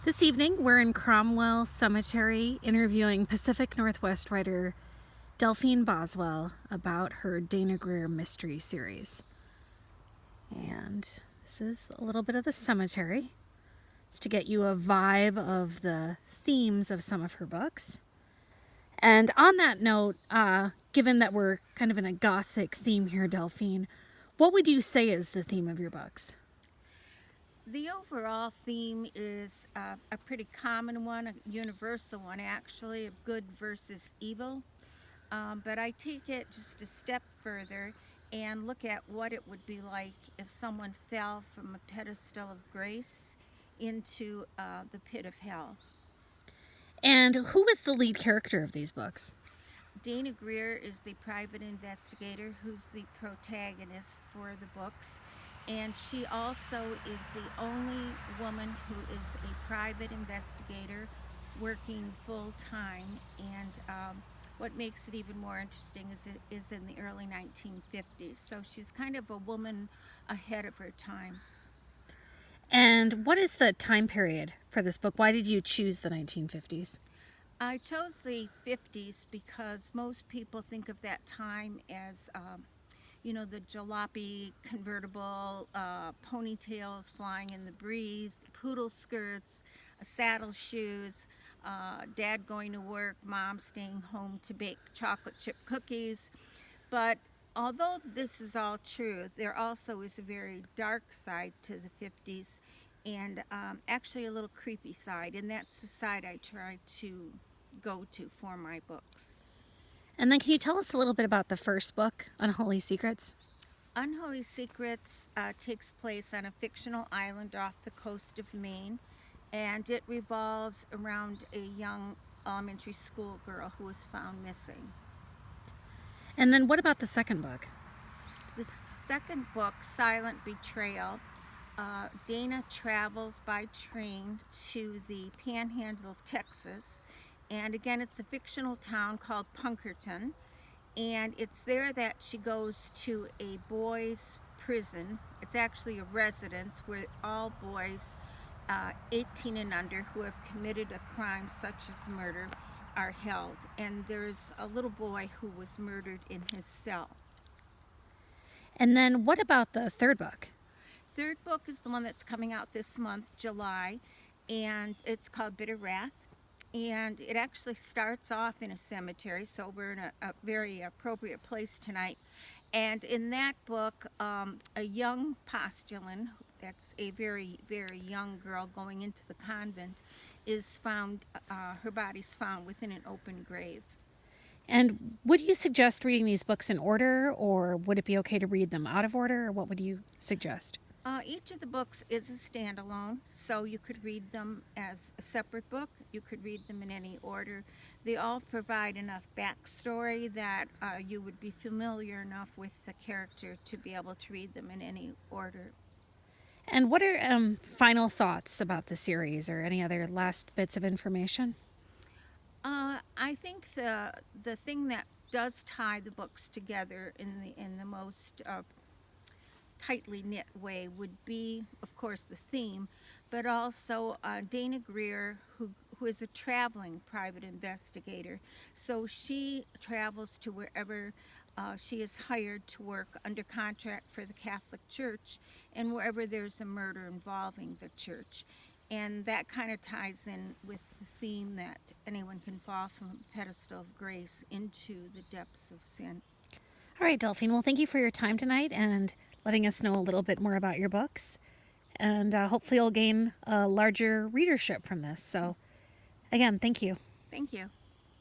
This evening, we're in Cromwell Cemetery interviewing Pacific Northwest writer Delphine Boswell about her Dana Greer Mystery Series. And this is a little bit of the cemetery. It's to get you a vibe of the themes of some of her books. And on that note, given that we're kind of in a gothic theme here, Delphine, what would you say is the theme of your books? The overall theme is a pretty common one, a universal one actually, of good versus evil. But I take it just a step further and look at what it would be like if someone fell from a pedestal of grace into the pit of hell. And who is the lead character of these books? Dana Greer is the private investigator who's the protagonist for the books. And she also is the only woman who is a private investigator working full time. And what makes it even more interesting is it is in the early 1950s. So she's kind of a woman ahead of her times. And what is the time period for this book? Why did you choose the 1950s? I chose the 50s because most people think of that time as the jalopy convertible, ponytails flying in the breeze, the poodle skirts, saddle shoes, dad going to work, mom staying home to bake chocolate chip cookies. But although this is all true, there also is a very dark side to the 50s and actually a little creepy side, and that's the side I try to go to for my books. And then can you tell us a little bit about the first book, Unholy Secrets? Unholy Secrets takes place on a fictional island off the coast of Maine, and it revolves around a young elementary school girl who was found missing. And then what about the second book? The second book, Silent Betrayal, Dana travels by train to the panhandle of Texas, and again, it's a fictional town called Punkerton. And it's there that she goes to a boys' prison. It's actually a residence where all boys 18 and under who have committed a crime such as murder are held. And there's a little boy who was murdered in his cell. And then what about the third book? Third book is the one that's coming out this month, July, and it's called Bitter Wrath. And it actually starts off in a cemetery, so we're in a very appropriate place tonight. And in that book, a young postulant, that's a very, very young girl going into the convent, is found, her body's found within an open grave. And would you suggest reading these books in order, or would it be okay to read them out of order, or what would you suggest? Each of the books is a standalone, so you could read them as a separate book. You could read them in any order. They all provide enough backstory that you would be familiar enough with the character to be able to read them in any order. And what are final thoughts about the series, or any other last bits of information? I think the thing that does tie the books together in the most tightly knit way would be, of course, the theme, but also Dana Greer, who is a traveling private investigator. So she travels to wherever she is hired to work under contract for the Catholic Church and wherever there's a murder involving the church. And that kind of ties in with the theme that anyone can fall from a pedestal of grace into the depths of sin. All right, Delphine. Well, thank you for your time tonight and letting us know a little bit more about your books. And hopefully you'll gain a larger readership from this. So, again, thank you. Thank you.